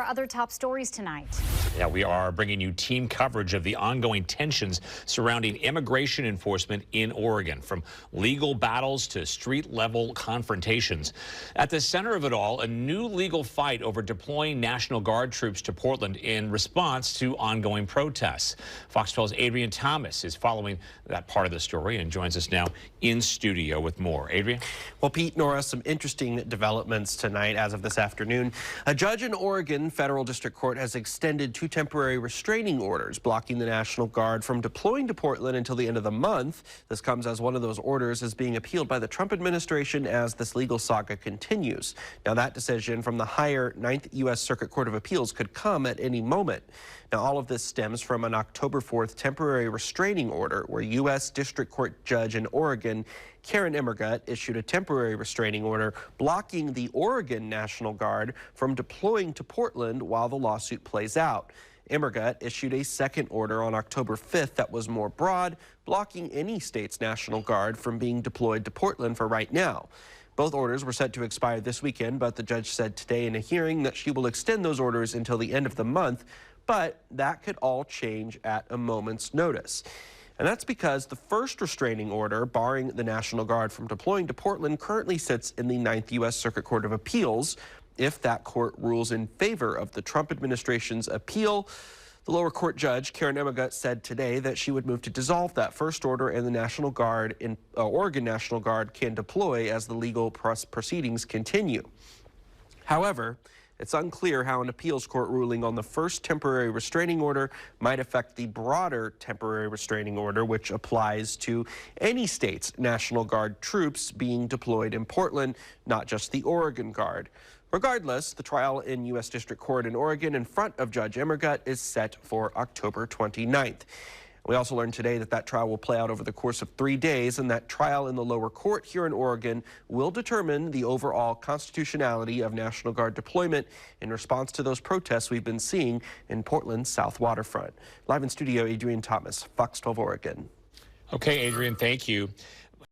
other top stories tonight. Yeah, we are bringing you team coverage of the ongoing tensions surrounding immigration enforcement in Oregon, from legal battles to street-level confrontations. At the center of it all, a new legal fight over deploying National Guard troops to Portland in response to ongoing protests. Fox 12's Adrian Thomas is following that part of the story and joins us now in studio with more. Adrian? Well, Pete, Nora, some interesting developments tonight as of this afternoon. A judge in Oregon Federal District Court has extended two temporary restraining orders blocking the National Guard from deploying to Portland until the end of the month. This comes as one of those orders is being appealed by the Trump administration as this legal saga continues. Now, that decision from the higher 9th U.S. Circuit Court of Appeals could come at any moment. Now, all of this stems from an October 4th temporary restraining order where U.S. District Court Judge in Oregon Karen Emmergut issued a temporary restraining order blocking the Oregon National Guard from deploying to Portland while the lawsuit plays out. Emmergut issued a second order on October 5th that was more broad, blocking any state's National Guard from being deployed to Portland for right now. Both orders were set to expire this weekend, but the judge said today in a hearing that she will extend those orders until the end of the month, but that could all change at a moment's notice. And that's because the first restraining order barring the National Guard from deploying to Portland currently sits in the 9th U.S. Circuit Court of Appeals. If that court rules in favor of the Trump administration's appeal, the lower court judge, Karen Emmergut, said today that she would move to dissolve that first order and the National Guard in Oregon National Guard can deploy as the legal proceedings continue. However, it's unclear how an appeals court ruling on the first temporary restraining order might affect the broader temporary restraining order, which applies to any state's National Guard troops being deployed in Portland, not just the Oregon Guard. Regardless, the trial in U.S. District Court in Oregon in front of Judge Emmergut is set for October 29th. We also learned today that that trial will play out over the course of 3 days, and that trial in the lower court here in Oregon will determine the overall constitutionality of National Guard deployment in response to those protests we've been seeing in Portland's South Waterfront. Live in studio, Adrian Thomas, Fox 12 Oregon. Okay, Adrian, thank you.